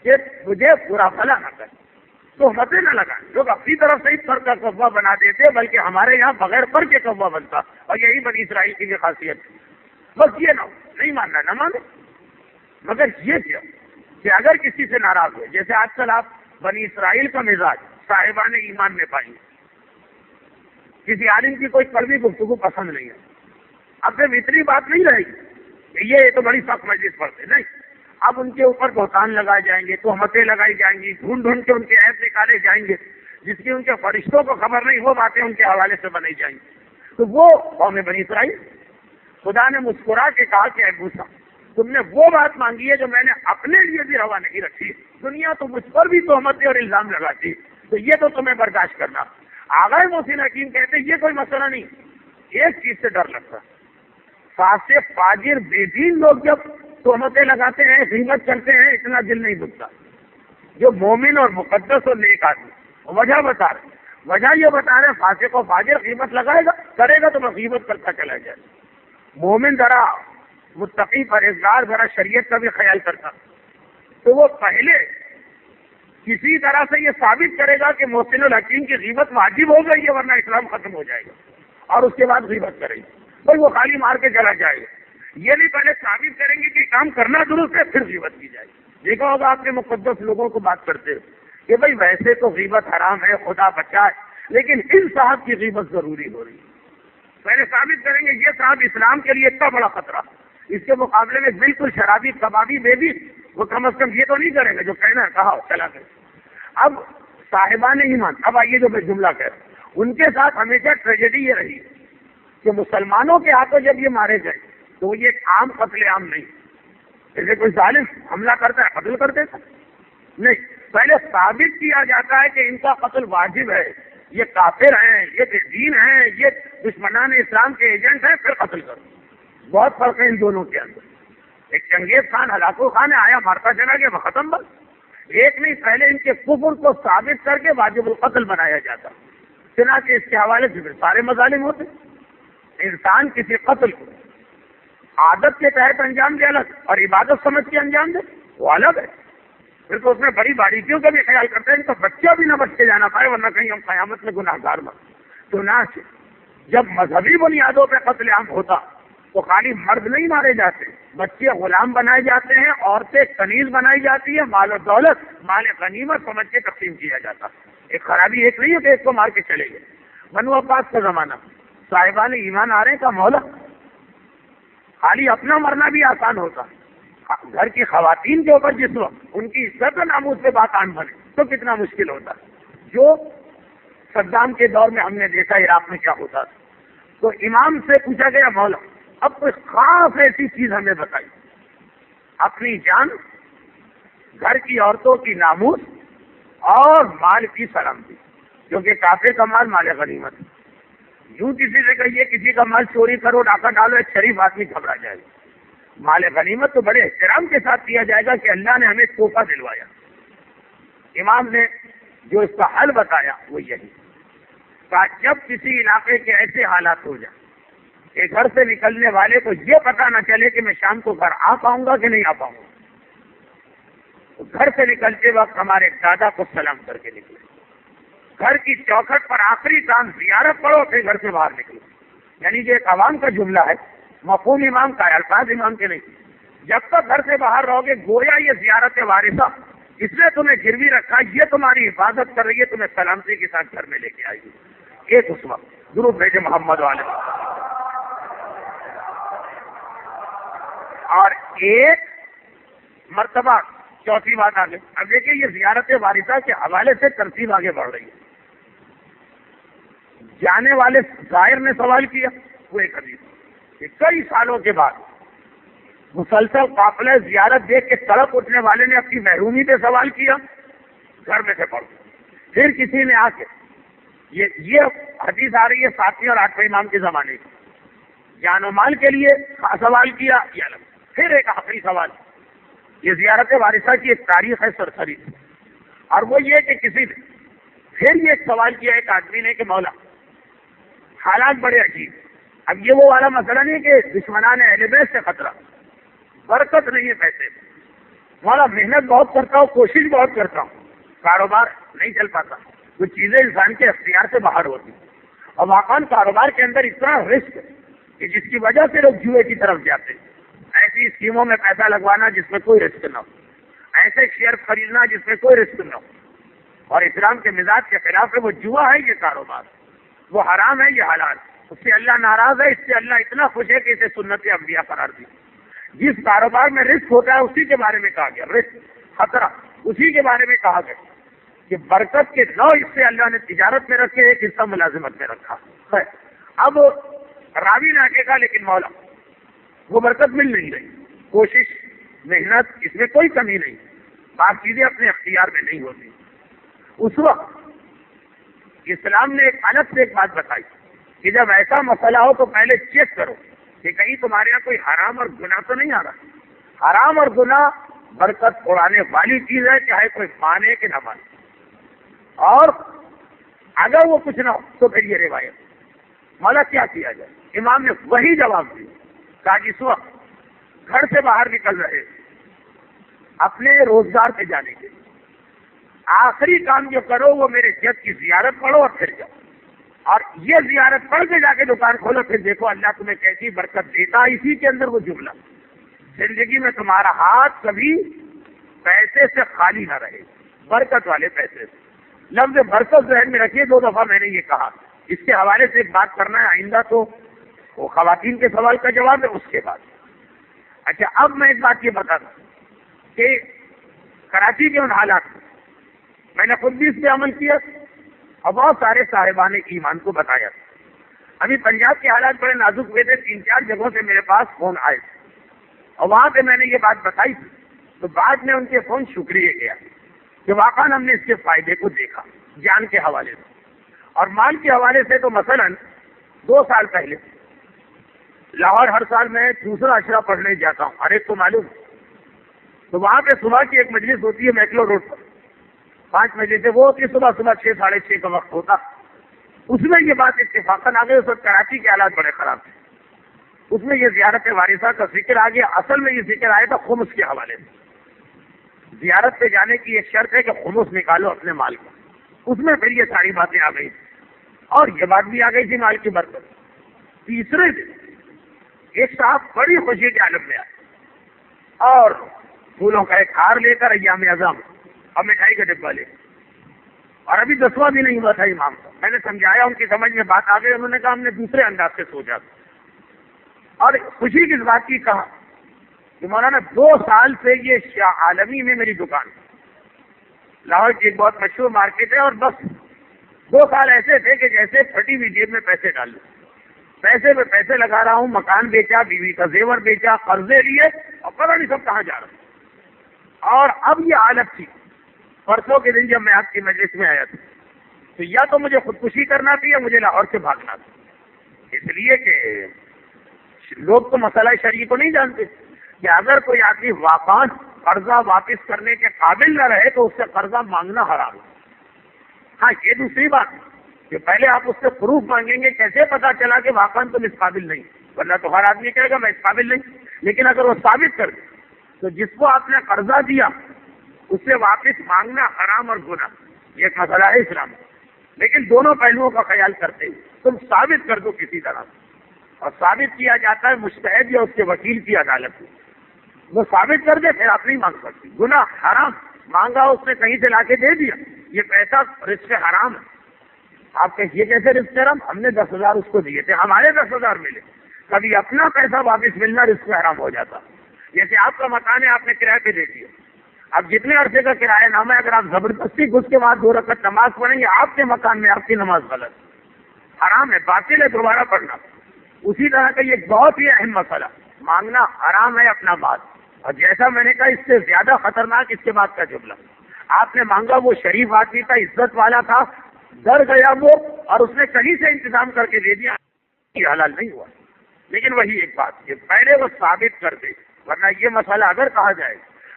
کہ مجھے برا بھلا نہ کرے, تہمتیں نہ لگائیں. لوگ اپنی طرف سے ہی پر کا کبا بنا دیتے, بلکہ ہمارے یہاں بغیر پر کے کبا بنتا, اور یہی بنی اسرائیل کی خاصیت. بس یہ نہ ہو, نہیں ماننا نہ مانے, مگر یہ کیا کہ اگر کسی سے ناراض ہوئے, جیسے آج کل آپ بنی اسرائیل کا مزاج صاحبان ایمان میں پائیں گے. کسی عالم کی کوئی کڑوی گفتگو پسند نہیں ہے, اب صرف اتنی بات نہیں رہے گی کہ یہ تو بڑی سخت مجلس پڑھتے نہیں، اب ان کے اوپر بہتان لگائے جائیں گے، تہمتیں لگائی جائیں گی، ڈھونڈ ڈھونڈ کے ان کے عیب نکالے جائیں گے، جس کی ان کے فرشتوں کو خبر نہیں، وہ باتیں ان کے حوالے سے بنائی جائیں گی۔ تو وہ قوم بنی اسرائیل، خدا نے مسکرا کے کہا کہ اے موسیٰ، تم نے وہ بات مانگی ہے جو میں نے اپنے لیے بھی روا نہیں رکھی، دنیا تو مجھ پر بھی تہمتیں اور الزام لگاتی، تو یہ تو تمہیں برداشت کرنا۔ آغائے محسن حکیم کہتے یہ کوئی مسئلہ نہیں، ایک چیز سے ڈر لگتا، فاسق فاجر بے دین لوگ جب تہمتیں لگاتے ہیں، غیبت کرتے ہیں، اتنا دل نہیں دکھتا۔ جو مومن اور مقدس اور نیک آدمی وجہ بتا رہے، وجہ یہ بتا رہے فاسق و فاجر غیبت لگائے گا، کرے گا تو میں غیبت کرتا چلا جائے، مومن ذرا متقی پرہیزگار ذرا شریعت کا بھی خیال کرتا، تو وہ پہلے کسی طرح سے یہ ثابت کرے گا کہ محسن الحکیم کی غیبت واجب ہو گئی ہے، ورنہ اسلام ختم ہو جائے گا، اور اس کے بعد غیبت کرے گا، بھائی وہ خالی مار کے چلا جائے گا۔ یہ نہیں پہلے ثابت کریں گے کہ کام کرنا درست ہے، پھر غیبت کی جائے گی۔ دیکھا ہوگا آپ نے مقدس لوگوں کو بات کرتے کہ بھائی ویسے تو غیبت حرام ہے، خدا بچائے، لیکن ان صاحب کی غیبت ضروری ہو رہی ہے۔ پہلے ثابت کریں گے یہ صاحب اسلام کے لیے اتنا بڑا خطرہ، اس کے مقابلے میں بالکل شرابی کبابی بے بھی وہ کم از کم یہ تو نہیں کریں گے جو کہنا ہے کہا چلا گئے۔ اب صاحبان ایمان، اب آئیے جو میں جملہ کہہ رہا ہوں، ان کے ساتھ ہمیشہ ٹریجڈی یہ رہی کہ مسلمانوں کے ہاتھوں جب یہ مارے گئے تو یہ ایک عام قتل عام نہیں، جیسے کوئی ظالم حملہ کرتا ہے قتل کر دیتا نہیں، پہلے ثابت کیا جاتا ہے کہ ان کا قتل واجب ہے، یہ کافر ہیں، یہ بے دین ہیں، یہ دشمنان اسلام کے ایجنٹ ہیں، پھر قتل کرو۔ بہت فرق ہے ان دونوں کے اندر۔ ایک چنگیز خان ہلاکو خان آیا مارتا چلا گیا، ختم بس۔ ایک نہیں، پہلے ان کے کفر کو ثابت کر کے واجب القتل بنایا جاتا، چنانچہ اس کے حوالے سے پھر سارے مظالم ہوتے۔ انسان کسی قتل کو عادت کے تحت انجام دے الگ، اور عبادت سمجھ کے انجام دے وہ الگ ہے، پھر تو اس میں بڑی باریکیوں کا بھی خیال کرتے ہیں تو بچہ بھی نہ بچ کے جانا پائے، ورنہ کہیں ہم قیامت میں گناہ گار بن۔ چنانچہ جب مذہبی بنیادوں پہ قتل عام ہوتا تو خالی مرد نہیں مارے جاتے، بچے غلام بنائے جاتے ہیں، عورتیں کنیز بنائی جاتی ہے، مال و دولت مال غنیمت سمجھ کے تقسیم کیا جاتا۔ ایک خرابی ایک نہیں ہے کہ ایک کو مار کے چلے گئے۔ بنو عباس کا زمانہ، صاحبان ایمان آ رہے ہیں کا مولا، خالی اپنا مرنا بھی آسان ہوتا، گھر کی خواتین کے اوپر جس وقت ان کی عزت و ناموس سے بات آن بنے تو کتنا مشکل ہوتا، جو صدام کے دور میں ہم نے دیکھا عراق میں کیا ہوتا تھا۔ تو امام سے پوچھا گیا مولا اب کوئی خاص ایسی چیز ہمیں بتائی، اپنی جان، گھر کی عورتوں کی ناموس اور مال کی سلامتی، کیونکہ کافر کا مال مال غنیمت۔ یوں کسی سے کہیے کسی کا مال چوری کرو، ڈاکہ ڈالو، ایک شریف آدمی گھبرا جائے گا۔ مال غنیمت تو بڑے احترام کے ساتھ کیا جائے گا کہ اللہ نے ہمیں تحفہ دلوایا۔ امام نے جو اس کا حل بتایا وہ یہی کہ جب کسی علاقے کے ایسے حالات ہو جائیں کہ گھر سے نکلنے والے کو یہ پتہ نہ چلے کہ میں شام کو گھر آ پاؤں گا کہ نہیں آ پاؤں گا، تو گھر سے نکلتے وقت ہمارے دادا کو سلام کر کے نکلے، گھر کی چوکھٹ پر آخری کام زیارت پڑھو، پھر گھر سے باہر نکلو۔ یعنی یہ ایک عوام کا جملہ ہے، مفہوم امام کا ہے، الفاظ امام کے نہیں۔ جب تک گھر سے باہر رہو گے گویا یہ زیارت وارثہ، اس نے تمہیں گروی رکھا، یہ تمہاری حفاظت کر رہی ہے، تمہیں سلامتی کے ساتھ گھر میں لے کے آئے گی۔ ایک اس وقت درود بھیجے محمد والے، اور ایک مرتبہ چوتھی بات آگے۔ اب دیکھیے یہ زیارت وارثہ کے حوالے سے ترتیب آگے بڑھ رہی ہے۔ جانے والے زائر نے سوال کیا، وہ ایک حدیث کہ کئی سالوں کے بعد مسلسل قافلہ زیارت دیکھ کے تڑپ اٹھنے والے نے اپنی محرومی پہ سوال کیا، گھر میں سے پڑھ، پھر کسی نے آ کے یہ حدیث آ رہی ہے 7ویں اور 8ویں امام کے زمانے کی، جان و مال کے لیے سوال کیا، یہ الگ، پھر ایک آخری سوال۔ یہ زیارت وارثہ کی ایک تاریخ ہے سرسری، اور وہ یہ کہ کسی نے پھر یہ ایک سوال کیا ایک آدمی نے کہ مولا حالات بڑے عجیب، اب یہ وہ والا مسئلہ نہیں کہ دشمنان اہل بیت سے خطرہ، برکت نہیں ہے پیسے، مولا محنت بہت کرتا ہوں، کوشش بہت کرتا ہوں، کاروبار نہیں چل پاتا، کچھ چیزیں انسان کے اختیار سے باہر ہوتی، اور واقعاً کاروبار کے اندر اتنا رسک کہ جس کی وجہ سے لوگ جوئے کی طرف جاتے ہیں، ایسی اسکیموں میں پیسہ لگوانا جس میں کوئی رسک نہ ہو، ایسے شیئر خریدنا جس میں کوئی رسک نہ ہو، اور اسلام کے مزاج کے خلاف ہے، وہ جوا ہے، یہ کاروبار وہ حرام ہے، یہ حلال۔ اس سے اللہ ناراض ہے، اس سے اللہ اتنا خوش ہے کہ اسے سنت انبیاء قرار دی۔ جس کاروبار میں رزق ہوتا ہے اسی کے بارے میں کہا گیا، رزق خطرہ اسی کے بارے میں کہا گیا کہ برکت کے 9 حصے اللہ نے تجارت میں رکھے، ایک حصہ ملازمت میں رکھا ہے۔ اب راوی نے آگے کہا لیکن مولا وہ برکت مل نہیں رہی، کوشش محنت اس میں کوئی کمی نہیں، بعض چیزیں اپنے اختیار میں نہیں ہوتی۔ اس وقت اسلام نے ایک الگ سے ایک بات بتائی کہ جب ایسا مسئلہ ہو تو پہلے چیک کرو کہ کہیں تمہارے یہاں کوئی حرام اور گناہ تو نہیں آ رہا۔ حرام اور گناہ برکت اڑانے والی چیز ہے، چاہے کوئی مانے کہ نہ مانے، اور اگر وہ کچھ نہ ہو تو پھر یہ روایت مولا کیا کیا جائے؟ امام نے وہی جواب دیا، کہا جس وقت گھر سے باہر نکل رہے اپنے روزگار پہ جانے کے آخری کام جو کرو وہ میرے جد کی زیارت پڑھو اور پھر جاؤ، اور یہ زیارت پڑھ کے جا کے دکان کھولو، پھر دیکھو اللہ تمہیں کیسی برکت دیتا۔ اسی کے اندر وہ جملہ، زندگی میں تمہارا ہاتھ کبھی پیسے سے خالی نہ رہے، برکت والے پیسے سے۔ لفظ برکت ذہن میں رکھیے، 2 دفعہ میں نے یہ کہا۔ اس کے حوالے سے ایک بات کرنا ہے آئندہ، تو وہ خواتین کے سوال کا جواب ہے اس کے بعد۔ اچھا، اب میں ایک بات یہ بتا دوں کہ کراچی کے ان حالات میں نے خود بھی اس پہ عمل کیا اور بہت سارے صاحبان ایمان کو بتایا۔ ابھی پنجاب کے حالات بڑے نازک ہوئے تھے، 3-4 جگہوں سے میرے پاس فون آئے تھے اور وہاں پہ میں نے یہ بات بتائی تھی، تو بعد میں ان کے فون شکریہ گیا کہ واقعا ہم نے اس کے فائدے کو دیکھا، جان کے حوالے سے اور مال کے حوالے سے۔ تو مثلا 2 سال پہلے لاہور ہر سال میں دوسرا عشرہ پڑھنے جاتا ہوں، ہر ایک کو معلوم، تو وہاں پہ صبح کی ایک مجلس ہوتی ہے میکلو روڈ پر، 5 مجلسیں وہ ہوتی ہے، صبح 6 ساڑھے 6 کا وقت ہوتا۔ اس میں یہ بات اتفاقاً آ گئی، اس وقت کراچی کے حالات بڑے خراب تھے، اس میں یہ زیارت وارثہ کا ذکر آ گیا۔ اصل میں یہ ذکر آیا تھا خمس کے حوالے سے، زیارت پہ جانے کی ایک شرط ہے کہ خمس نکالو اپنے مال کا، اس میں پھر یہ ساری باتیں آ گئی اور یہ بات بھی آ گئی تھی مال کی برکت۔ تیسرے دن ایک صاحب بڑی خوشی کے عالم میں آئے اور پھولوں کا ایک ہار لے کر ایام اعظم اور مٹھائی کا ڈبہ لے، اور ابھی 10واں بھی نہیں ہوا تھا امام کو۔ میں نے سمجھایا، ان کی سمجھ میں بات آ گئی، انہوں نے کہا ہم نے دوسرے انداز سے سوچا اور خوشی کی اس بات کی کہا کہ مولانا 2 سال سے یہ شاہ عالمی میں میری دکان، لاہور کی ایک بہت مشہور مارکیٹ ہے، اور بس 2 سال ایسے تھے کہ جیسے پھٹی ہوئی جیب میں پیسے ڈال لوں، پیسے پہ پیسے لگا رہا ہوں، مکان بیچا، بیوی کا زیور بیچا، قرضے لیے اور پتہ نہیں سب کہاں جا رہا ہوں۔ اور اب یہ حالت تھی پرسوں کے دن جب میں آپ کی مجلس میں آیا تھا، تو یا تو مجھے خودکشی کرنا تھی یا مجھے لاہور سے بھاگنا تھا، اس لیے کہ لوگ تو مسئلہ شرعی کو نہیں جانتے کہ اگر کوئی آدمی واقعاً قرضہ واپس کرنے کے قابل نہ رہے تو اس سے قرضہ مانگنا حرام ہے۔ ہاں، یہ دوسری بات کہ پہلے آپ اس سے پروف مانگیں گے، کیسے پتا چلا کہ واقعاً تم اس قابل نہیں، ورنہ تو ہر آدمی کہے گا میں اس قابل نہیں۔ لیکن اگر وہ ثابت کر دے تو جس کو آپ نے قرضہ دیا اس سے واپس مانگنا حرام اور گناہ، یہ ایک مسئلہ ہے اسلام میں۔ لیکن دونوں پہلوؤں کا خیال کرتے ہیں، تم ثابت کر دو کسی طرح، اور ثابت کیا جاتا ہے مجتہد یا اس کے وکیل کی عدالت میں، وہ ثابت کر دے پھر آپ نہیں مانگ سکتی۔ گناہ حرام، مانگا اس نے کہیں سے لا کے دے دیا، یہ پیسہ رزق حرام ہے۔ آپ کہ یہ کیسے رزق حرام؟ ہم نے 10,000 اس کو دیے تھے، ہمارے 10,000 ملے، کبھی اپنا پیسہ واپس ملنا رزق حرام ہو جاتا۔ جیسے آپ کا مکان ہے، آپ نے کرایہ پہ دے دیا، اب جتنے عرصے کا کرایہ نامہ ہے، اگر آپ زبردستی گھس کے بعد 2 رکعت نماز پڑھیں گے، آپ کے مکان میں آپ کی نماز غلط، حرام ہے، باطل ہے دوبارہ پڑھنا۔ اسی طرح کا یہ بہت ہی اہم مسئلہ، مانگنا حرام ہے اپنا مال، اور جیسا میں نے کہا اس سے زیادہ خطرناک اس کے بعد کا جملہ، آپ نے مانگا، وہ شریف آدمی تھا، عزت والا تھا، ڈر گیا وہ اور اس نے کہیں سے انتظام کر کے دے دیا، یہ حلال نہیں ہوا۔ لیکن وہی ایک بات کہ پہلے وہ ثابت کر دے، ورنہ یہ مسئلہ اگر کہا جائے۔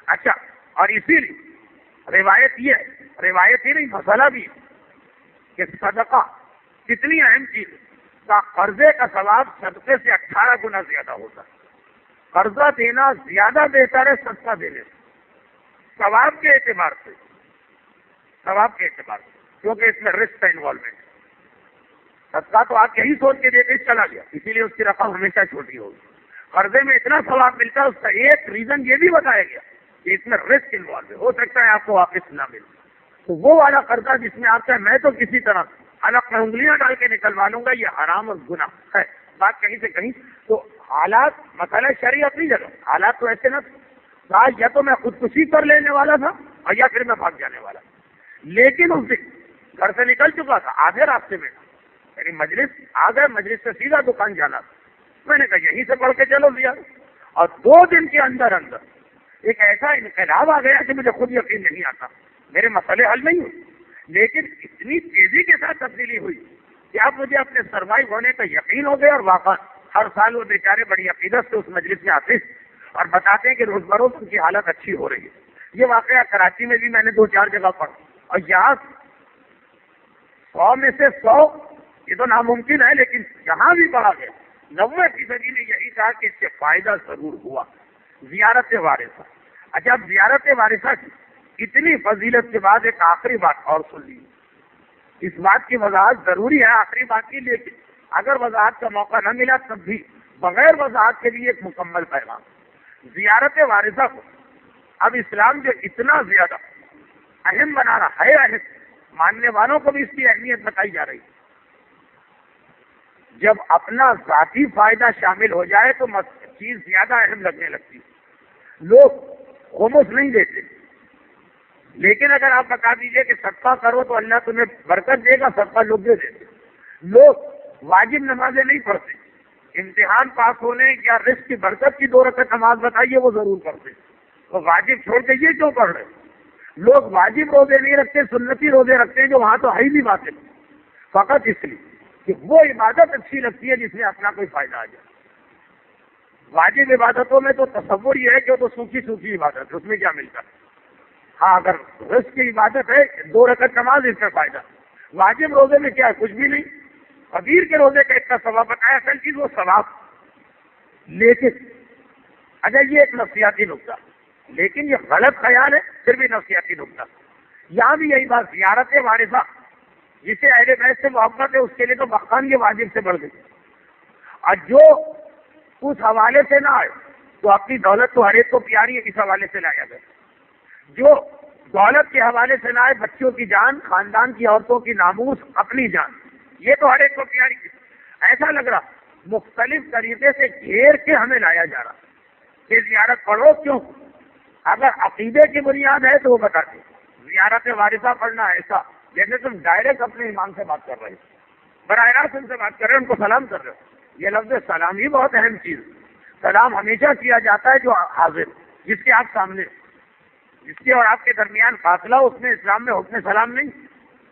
اچھا، اور اسی لیے روایت یہ ہے، روایت ہی نہیں مسئلہ بھی کہ صدقہ کتنی اہم چیز ہے، کا قرضے کا ثواب صدقے سے 18 گنا زیادہ ہوتا ہے۔ قرضہ دینا زیادہ بہتر ہے صدقہ دینے سے، ثواب کے اعتبار سے، ثواب کے اعتبار سے، کیونکہ اس میں رسک کا انوالومنٹ ہے۔ صدقہ تو آپ یہی سوچ کے دیتے چلا گیا، اسی لیے اس کی رقم ہمیشہ چھوٹی ہوگی۔ قرضے میں اتنا ثواب ملتا ہے، اس کا ایک ریزن یہ بھی بتایا گیا کہ اس میں رسک انوالو ہے، ہو سکتا ہے آپ کو واپس نہ ملے۔ تو وہ والا قرضہ جس میں آپ کا میں تو کسی طرح حلق میں انگلیاں ڈال کے نکلوا لوں گا، یہ حرام اور گناہ ہے. بات کہیں سے کہیں تو حالات مسئلہ شرعی اپنی جگہ، حالات تو ایسے نہ تھے، یا تو میں خودکشی کر لینے والا تھا اور یا پھر میں بھاگ جانے والا تھا. لیکن اس دن گھر سے نکل چکا تھا، آدھے راستے میں میری مجلس آ گئے، مجلس سے سیدھا دکان جانا تھا. میں نے کہا یہیں سے پڑھ کے چلو لیا، اور 2 دن کے اندر اندر ایک ایسا انقلاب آ گیا کہ مجھے خود یقین نہیں آتا. میرے مسئلے حل نہیں ہوئے، لیکن اتنی تیزی کے ساتھ تبدیلی ہوئی کہ اب مجھے اپنے سروائیو ہونے کا یقین ہو گیا. اور واقعا ہر سال وہ بیچارے بڑی عقیدت سے اس مجلس میں آتے اور بتاتے ہیں کہ روز بروز ان کی حالت اچھی ہو رہی ہے. یہ واقعہ کراچی میں بھی میں نے 2-4 جگہ پڑھا، اور یہاں 100 میں سے 100 یہ تو ناممکن ہے، لیکن جہاں بھی پڑھا گیا 90% نے یہی کہا کہ اس سے فائدہ ضرور ہوا. زیارت وارثہ. اچھا، اب زیارت وارثہ کی اتنی فضیلت کے بعد ایک آخری بات اور سن لی. اس بات کی وضاحت ضروری ہے آخری بات کی، لیکن اگر وضاحت کا موقع نہ ملا تب بھی بغیر وضاحت کے لیے ایک مکمل پیغام. زیارت وارثہ کو اب اسلام جو اتنا زیادہ اہم بنا رہا ہے، اہم ماننے والوں کو بھی اس کی اہمیت بتائی جا رہی ہے. جب اپنا ذاتی فائدہ شامل ہو جائے تو چیز زیادہ اہم لگنے لگتی ہے. لوگ خمس نہیں دیتے، لیکن اگر آپ بتا دیجئے کہ صدقہ کرو تو اللہ تمہیں برکت دے گا، صدقہ لوگ دے دیتے. لوگ واجب نمازیں نہیں پڑھتے، امتحان پاس ہونے یا رزق کی برکت کی 2 رکعت نماز بتائیے وہ ضرور پڑھتے. تو واجب چھوڑ کے یہ کیوں پڑھ رہے؟ لوگ واجب روزے نہیں رکھتے، سنتی روزے رکھتے ہیں جو وہاں تو ہے ہی نہیں باتیں، فقط اس لیے کہ وہ عبادت اچھی لگتی ہے جس میں اپنا کوئی فائدہ آ جائے. واجب عبادتوں میں تو تصور یہ ہے کہ وہ تو سوکھی سوکھی عبادت ہے، اس میں کیا ملتا ہے. ہاں، اگر رزق کی عبادت ہے 2 رکعت نماز، اس میں فائدہ. واجب روزے میں کیا ہے؟ کچھ بھی نہیں. قدیر کے روزے کا اتنا ثواب بتایا، اصل چیز وہ ثواب. لیکن اگر یہ ایک نفسیاتی نقطہ، لیکن یہ غلط خیال ہے، پھر بھی نفسیاتی نقطہ. یہاں بھی یہی بات، زیارت وارثہ جسے اہل بیت سے محبت ہے اس کے لیے تو مقام یہ واجب سے بڑھ گئی. اور جو اس حوالے سے نہ آئے تو اپنی دولت تو ہر ایک کو پیاری ہے، اس حوالے سے لایا گیا. جو دولت کے حوالے سے نہ آئے، بچوں کی جان، خاندان کی عورتوں کی ناموس، اپنی جان، یہ تو ہر ایک کو پیاری ہے. ایسا لگ رہا مختلف طریقے سے گھیر کے ہمیں لایا جا رہا کہ زیارت پڑھو. کیوں؟ اگر عقیدے کی بنیاد ہے تو وہ بتاتے زیارت وارثہ پڑھنا ایسا جیسے تم ڈائریکٹ اپنے امام سے بات کر رہے ہو، براہ راست ان سے بات کر رہے ہو، ان کو سلام کر رہے ہو. یہ لفظ سلام ہی بہت اہم چیز. سلام ہمیشہ کیا جاتا ہے جو حاضر، جس کے آپ سامنے، جس کے اور آپ کے درمیان فاصلہ، اس میں اسلام میں حکم سلام نہیں.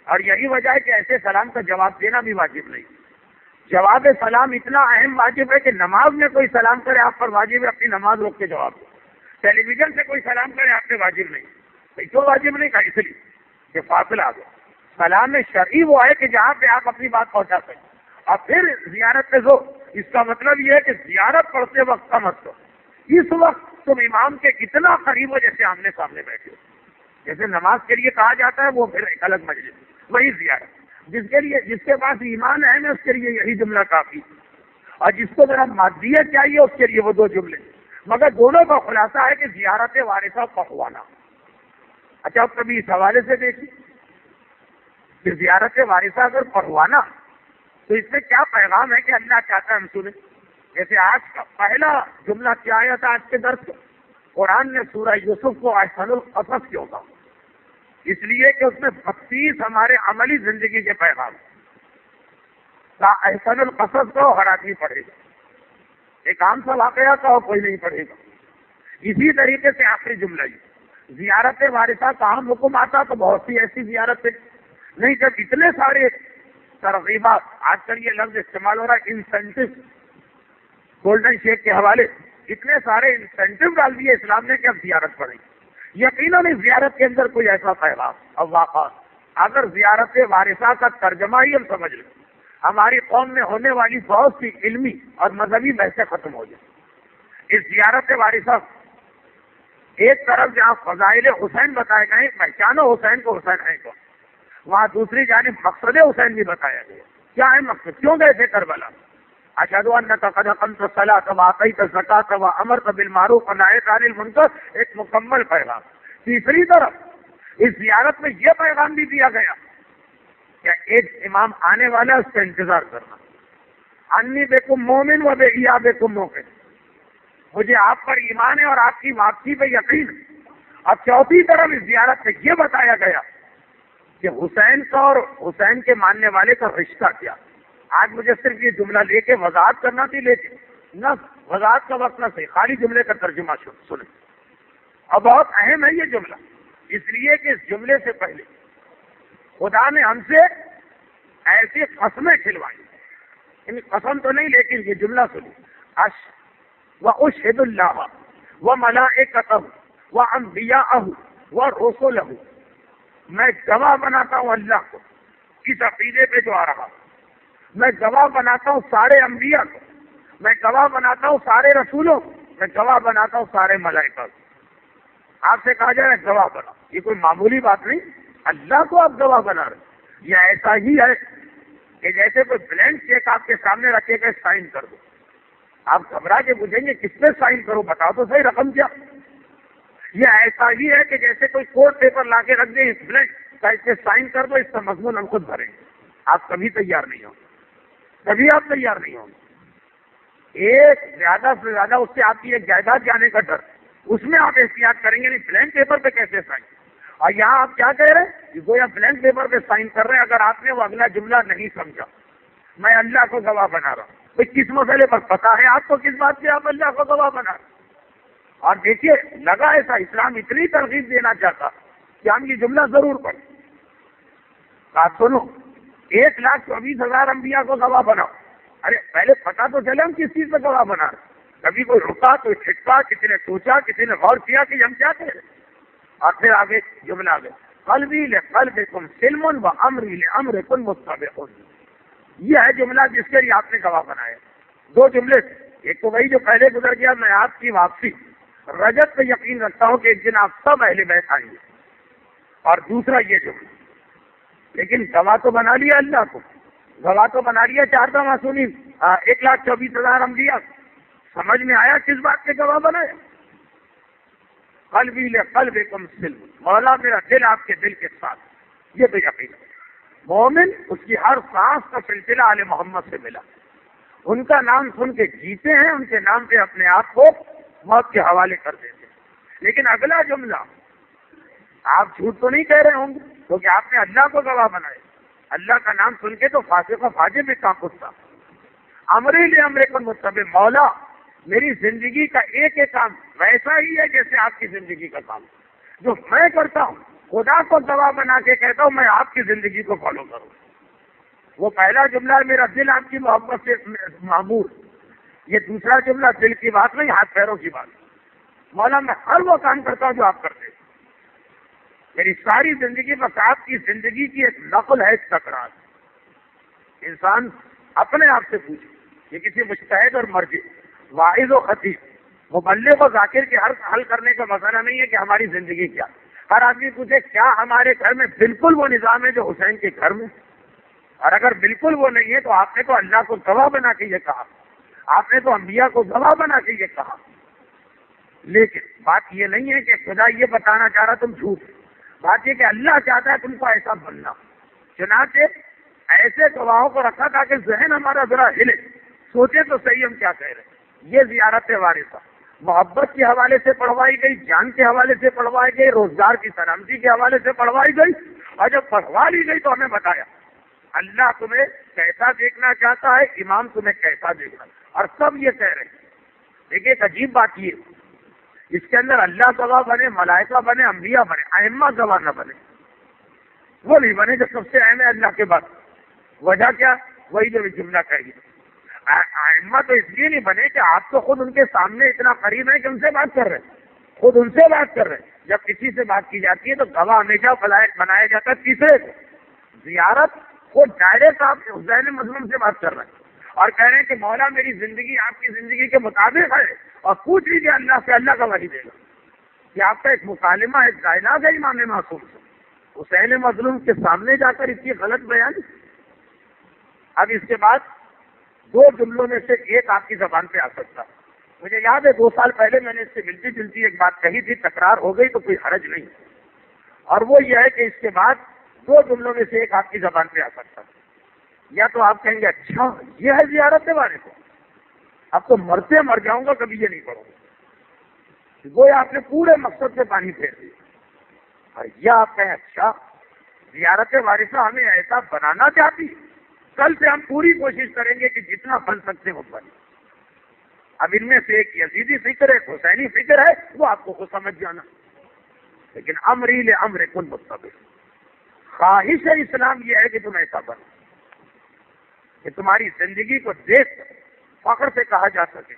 اور یہی وجہ ہے کہ ایسے سلام کا جواب دینا بھی واجب نہیں. جواب سلام اتنا اہم واجب ہے کہ نماز میں کوئی سلام کرے آپ پر واجب ہے اپنی نماز روک کے جواب دو. ٹیلی ویژن سے کوئی سلام کرے آپ پہ واجب نہیں. کیوں واجب نہیں؟ کہا اس لیے کہ فاصلہ آ گیا. سلام شرعی وہ ہے کہ جہاں پہ آپ اپنی بات پہنچا سکیں. اور پھر زیارت پہ زور، اس کا مطلب یہ ہے کہ زیارت پڑھتے وقت کا مطلب اس وقت تم امام کے اتنا قریب ہو جیسے آمنے سامنے بیٹھے ہو. جیسے نماز کے لیے کہا جاتا ہے وہ پھر ایک الگ مجلس، وہی زیارت. جس کے پاس ایمان ہے اس کے لیے یہی جملہ کافی، اور جس کو ذرا مادیت چاہیے اس کے لیے وہ 2 جملے. مگر دونوں کا خلاصہ ہے کہ زیارت وارثہ پڑھوانا. اچھا، اب کبھی اس حوالے سے دیکھیں کہ زیارت وارثہ اگر پڑھوانا تو اس میں کیا پیغام ہے کہ اللہ چاہتا ہے ہم سنیں. جیسے آج کا پہلا جملہ کیا آیا تھا آج کے درس میں، قرآن نے سورہ یوسف کو احسن القصص کیوں کہا؟ اس لیے کہ اس میں 32 ہمارے عملی زندگی کے پیغام. احسن القصص کو ہر آدمی پڑھے گا، ایک عام سا واقعہ کا کوئی نہیں پڑھے گا. اسی طریقے سے آخری جملہ یہ زیارت وارثہ کا عام حکم آتا تو بہت سی ایسی زیارتیں نہیں. جب اتنے سارے ترغیبات، آج کل یہ لفظ استعمال ہو رہا ہے انسینٹو، گولڈن شیک کے حوالے، اتنے سارے انسینٹو ڈال دیے اسلام نے کہ اب زیارت پڑے. یقیناً اس زیارت کے اندر کوئی ایسا پیغام اور واقعات، اگر زیارت وارثہ کا ترجمہ ہی ہم سمجھ لیں ہماری قوم میں ہونے والی بہت سی علمی اور مذہبی بحثیں ختم ہو جائیں. اس زیارت وارثہ ایک طرف جہاں فضائل حسین بتائے گئے، پہچانو حسین کو، حسین ہے کو، وہاں دوسری جانب مقصد حسین بھی بتایا گیا. کیا ہے مقصد؟ کیوں گئے تھے کربلا؟ اشہد انک قد اقمت الصلاۃ وآتیت الزکاۃ وامرت بالمعروف ونہیت عن المنکر، ایک مکمل پیغام. تیسری طرف اس زیارت میں یہ پیغام بھی دیا گیا کیا ایک امام آنے والا ہے، اس کا انتظار کرنا. انی بیکم مومن و بے بیکم موقن، مجھے آپ پر ایمان ہے اور آپ کی واپسی پہ یقین ہے. اب چوتھی طرف اس زیارت میں یہ بتایا گیا کہ حسین کا اور حسین کے ماننے والے کا رشتہ کیا. آج مجھے صرف یہ جملہ لے کے وضاحت کرنا تھی، لیکن نہ وضاحت کا وقت نہ صحیح، خالی جملے کا ترجمہ سنیں. اور بہت اہم ہے یہ جملہ، اس لیے کہ اس جملے سے پہلے خدا نے ہم سے ایسی قسمیں کھلوائی. یعنی قسم تو نہیں، لیکن یہ جملہ سنیں، وَأُشْهِدُ اللَّهَ وَمَلَائِكَتَهُ وَأَنْبِيَاءَهُ وَرُسُلَهُ، میں گواہ بناتا ہوں اللہ کو اس عقیدے پہ جو آ رہا، میں گواہ بناتا ہوں سارے انبیاء کو، میں گواہ بناتا ہوں سارے رسولوں کو، میں گواہ بناتا ہوں سارے ملائکہ کو. آپ سے کہا جائے گواہ بنا، یہ کوئی معمولی بات نہیں. اللہ کو آپ گواہ بنا رہے، یہ ایسا ہی ہے کہ جیسے کوئی بلینک چیک آپ کے سامنے رکھے گا، سائن کر دو. آپ گھبرا کے پوچھیں گے کس پہ سائن کرو، بتاؤ تو صحیح رقم کیا. یہ ایسا ہی ہے کہ جیسے کوئی کورٹ پیپر لا کے رکھ دے، اس بلینک کا اس پہ سائن کر دو، اس کا مضمون ہم خود بھریں گے. آپ کبھی تیار نہیں ہوں گے، کبھی آپ تیار نہیں ہوں گے. ایک زیادہ سے زیادہ اس سے آپ کی ایک جائیداد جانے کا ڈر، اس میں آپ احتیاط کریں گے نہیں بلینک پیپر پہ کیسے سائن. اور یہاں آپ کیا کہہ رہے ہیں، گویا بلینک پیپر پہ سائن کر رہے ہیں. اگر آپ نے وہ اگلا جملہ نہیں سمجھا، میں اللہ کو گواہ بنا رہا ہوں، تو کس مسئلے پر پتا ہے آپ کو، کس بات سے آپ اللہ کو گواہ بنا رہے ہیں. اور دیکھیے لگا ایسا اسلام اتنی ترغیب دینا چاہتا کہ ہم یہ جملہ ضرور پڑھیں. بات سنو، 1,24,000 انبیاء کو گواہ بناؤ. ارے پہلے پتا تو چلے ہم کس چیز پہ گواہ بنا رہے. کبھی کوئی رکا، کوئی چھٹکا، کسی نے سوچا، کسی نے غور کیا کہ ہم کیا کہہ رہے. اور پھر آگے جملہ آگے، قلبی لقلبکم سلم و امری لامرکم متبع. یہ ہے جملہ جس کے لیے آپ نے گواہ بنایا. دو جملے تھے، ایک تو وہی جو پہلے گزر گیا، میں آپ کی واپسی رجت پہ یقین رکھتا ہوں کہ ایک دن آپ سب اہل بیت آئیں گے. اور دوسرا یہ جملہ، لیکن گواہ تو بنا لیا اللہ کو، گواہ تو بنا لیا 4 معصومین، 1,24,000 انبیاء. سمجھ میں آیا کس بات کے گواہ بنایا. قلبی لقلبکم سلم، مولا میرا دل آپ کے دل کے ساتھ. یہ تو یقین ہے. مومن اس کی ہر سانس کا سلسلہ آل محمد سے ملا، ان کا نام سن کے جیتے ہیں، ان کے نام پہ اپنے آپ کو موت کے حوالے کر دیتے ہیں. لیکن اگلا جملہ، آپ جھوٹ تو نہیں کہہ رہے ہوں گے کیونکہ آپ نے اللہ کو گواہ بنایا. اللہ کا نام سن کے تو فاسق و فاجر میں کام ہوتا. امری لامرکم متبع، مولا میری زندگی کا ایک ایک کام ویسا ہی ہے جیسے آپ کی زندگی کا کام جو میں کرتا ہوں. خدا کو گواہ بنا کے کہتا ہوں میں آپ کی زندگی کو فالو کروں. وہ پہلا جملہ ہے میرا دل آپ کی محبت سے معمور. یہ دوسرا جملہ دل کی بات نہیں، ہاتھ پیروں کی بات. مولا میں ہر وہ کام کرتا ہوں جو آپ کرتے ہیں. میری ساری زندگی بس آپ کی زندگی کی ایک نقل ہے، ایک تکرار. انسان اپنے آپ سے پوچھے، یہ کسی مجتہد اور مرجع، واعظ و خطیب، مبلغ و ذاکر کے حل کرنے کا مسئلہ نہیں ہے کہ ہماری زندگی کیا. ہر آدمی پوچھے کیا ہمارے گھر میں بالکل وہ نظام ہے جو حسین کے گھر میں. اور اگر بالکل وہ نہیں ہے تو آپ نے تو اللہ کو گواہ بنا کے یہ کہا، آپ نے تو انبیاء کو گواہ بنا کے یہ کہا. لیکن بات یہ نہیں ہے کہ خدا یہ بتانا چاہ رہا تم جھوٹ. بات یہ کہ اللہ چاہتا ہے تم کو ایسا بننا. چنانچہ ایسے گواہوں کو رکھا تاکہ ذہن ہمارا ذرا ہلے، سوچے تو صحیح ہم کیا کہہ رہے ہیں. یہ زیارت وارثہ محبت کے حوالے سے پڑھوائی گئی، جان کے حوالے سے پڑھوائی گئی، روزگار کی سلامتی کے حوالے سے پڑھوائی گئی. اور جب پڑھوا لی گئی تو ہمیں بتایا اللہ تمہیں کیسا دیکھنا چاہتا ہے، امام تمہیں کیسا دیکھنا. اور سب یہ کہہ رہے ہیں. دیکھیے ایک عجیب بات یہ، اس کے اندر اللہ گواہ بنے، ملائکہ بنے، انبیاء بنے، ائمہ گواہ نہ بنے. وہ نہیں بنے جو سب سے اہم ہے اللہ کے بعد. وجہ کیا؟ وہی جو جملہ کہی. ائمہ تو اس لیے نہیں بنے کہ آپ تو خود ان کے سامنے اتنا قریب ہے کہ ان سے بات کر رہے ہیں، خود ان سے بات کر رہے ہیں. جب کسی سے بات کی جاتی ہے تو گواہ ہمیشہ بنایا جاتا ہے تیسرے کو. زیارت خود ڈائریکٹ آپ حسین مظلوم سے بات کر رہے ہیں اور کہہ رہے ہیں کہ مولا میری زندگی آپ کی زندگی کے مطابق ہے، اور پوچھ لیجیے اللہ سے، اللہ کا وحی دے گا. کہ آپ کا ایک مکالمہ، ایک ڈائلاگ ہے امام معصوم سے حسین مظلوم کے سامنے جا کر اس کی غلط بیان. اب اس کے بعد 2 جملوں میں سے ایک آپ کی زبان پہ آ سکتا ہے. مجھے یاد ہے 2 سال پہلے میں نے اس سے ملتی جلتی ایک بات کہی تھی، تکرار ہو گئی تو کوئی حرج نہیں. اور وہ یہ ہے کہ اس کے بعد دو جملوں میں سے ایک آپ کی زبان پہ آ سکتا ہے. یا تو آپ کہیں گے اچھا یہ ہے زیارت والے کو، اب تو مرتے مر جاؤں گا کبھی یہ نہیں پڑھوں گا. وہ آپ نے پورے مقصد سے پانی پھیر دیا. اور یا آپ کہیں اچھا زیارت وارثہ ہمیں ایسا بنانا چاہتی، کل سے ہم پوری کوشش کریں گے کہ جتنا بن سکتے وہ بنے. اب ان میں سے ایک یزیدی فکر ہے، حسینی فکر ہے، وہ آپ کو خود سمجھ جانا. لیکن امری لامر کن متبع، خواہش اسلام یہ ہے کہ تم ایسا بنو کہ تمہاری زندگی کو دیکھ فخر سے کہا جا سکے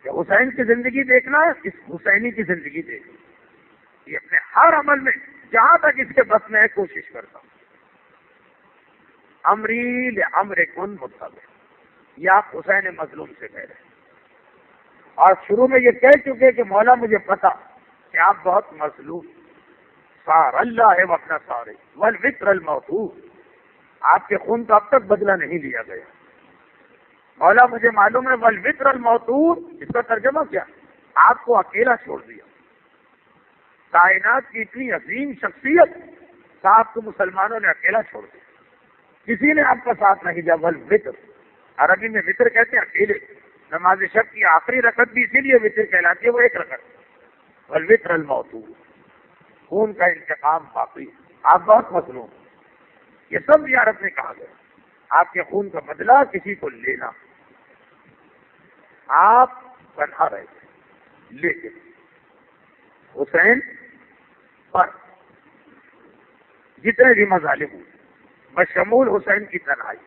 کہ حسین کی زندگی دیکھنا ہے، اس حسینی کی زندگی دیکھنا. یہ اپنے ہر عمل میں جہاں تک اس کے بس میں ہے کوشش کرتا ہوں. امری لامر کن متبع، یہ آپ حسین مظلوم سے کہہ رہے ہیں. اور شروع میں یہ کہہ چکے کہ مولا مجھے پتا کہ آپ بہت مظلوم، سار اللہ ہے اپنا سارے والوتر الموتور، آپ کے خون کا اب تک بدلہ نہیں لیا گیا. مولا مجھے معلوم ہے والوتر الموتور، اس کا ترجمہ کیا؟ آپ کو اکیلا چھوڑ دیا. کائنات کی اتنی عظیم شخصیت کا آپ کو مسلمانوں نے اکیلا چھوڑ دیا، کسی نے آپ کا ساتھ نہیں دیا. والوتر، عربی میں وطر کہتے ہیں اکیلے. نماز شب کی آخری رکعت بھی اسی لیے وطر کہلاتی ہے، وہ ایک رکعت. والوتر الموتور، خون کا انتقام باقی، آپ بہت مظلوم. یہ سب زیارت میں کہا گیا، آپ کے خون کا بدلہ کسی کو لینا. آپ تنہا رہے تھے، لیکن حسین پر جتنے بھی مظالم ہوئے بشمول حسین کی تنہائی،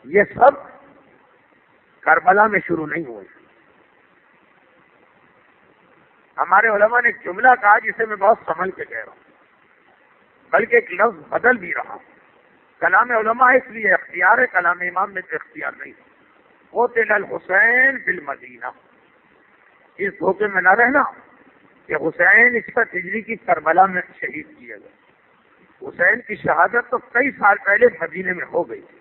یہ سب کربلا میں شروع نہیں ہوئے. ہمارے علماء نے ایک جملہ کہا جسے میں بہت سنبھل کے کہہ رہا ہوں، بلکہ ایک لفظ بدل بھی رہا ہوں. کلام علماء اس لیے اختیار ہے، کلام امام میں تو اختیار نہیں. قتل الحسین بالمدینہ، اس دھوکے میں نہ رہنا کہ حسین 61 ہجری کی کربلا میں شہید کیے گئے. حسین کی شہادت تو کئی سال پہلے مدینے میں ہو گئی تھی.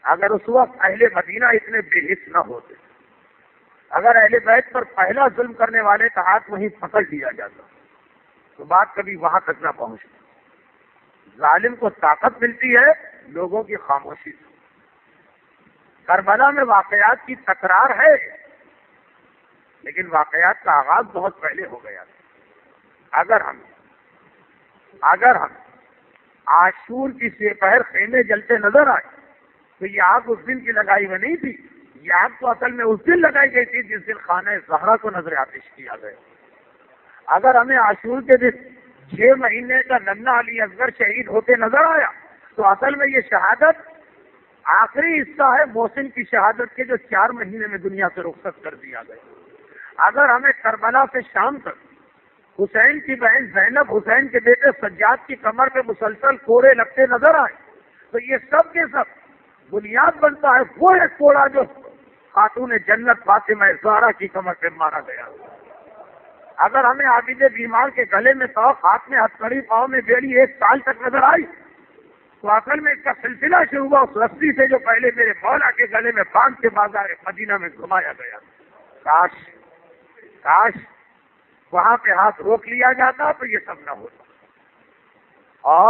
اگر اس وقت اہل مدینہ اتنے بے حس نہ ہوتے، اگر اہل بیت پر پہلا ظلم کرنے والے کا ہاتھ وہیں پکڑ لیا جاتا تو بات کبھی وہاں تک نہ پہنچتی. ظالم کو طاقت ملتی ہے لوگوں کی خاموشی سے. کربلا میں واقعات کی تکرار ہے، لیکن واقعات کا آغاز بہت پہلے ہو گیا تھا. اگر ہم عاشور کی سپہر خیمے جلتے نظر آئے تو یہ آگ اس دن کی لگائی ہوئی نہیں تھی، یہ آگ تو اصل میں اس دن لگائی گئی تھی جس دن خانہ زہرا کو نظر آتش کیا گیا. اگر ہمیں عاشور کے دن 6 مہینے کا ننھا علی اصغر شہید ہوتے نظر آیا تو اصل میں یہ شہادت آخری حصہ ہے محسن کی شہادت کے جو 4 مہینے میں دنیا سے رخصت کر دیا گیا. اگر ہمیں کربلا سے شام تک حسین کی بہن زینب حسین کے بیٹے سجاد کی کمر پہ مسلسل کوڑے لگتے نظر آئے تو یہ سب کے سب بنیاد بنتا ہے وہ ایک کوڑا جو خاتون جنت فاطمہ زہرا کی کمر پہ مارا گیا. اگر ہمیں عابد بیمار کے گلے میں توق، ہاتھ میں ہتھکڑی، پاؤں میں بیڑی 1 سال تک نظر آئی تو اصل میں اس کا سلسلہ شروع ہوا اس رسی سے جو پہلے میرے مولا کے گلے میں باندھ کے بازار مدینہ میں گھمایا گیا. کاش وہاں پہ ہاتھ روک لیا جاتا تو یہ سب نہ ہوتا. اور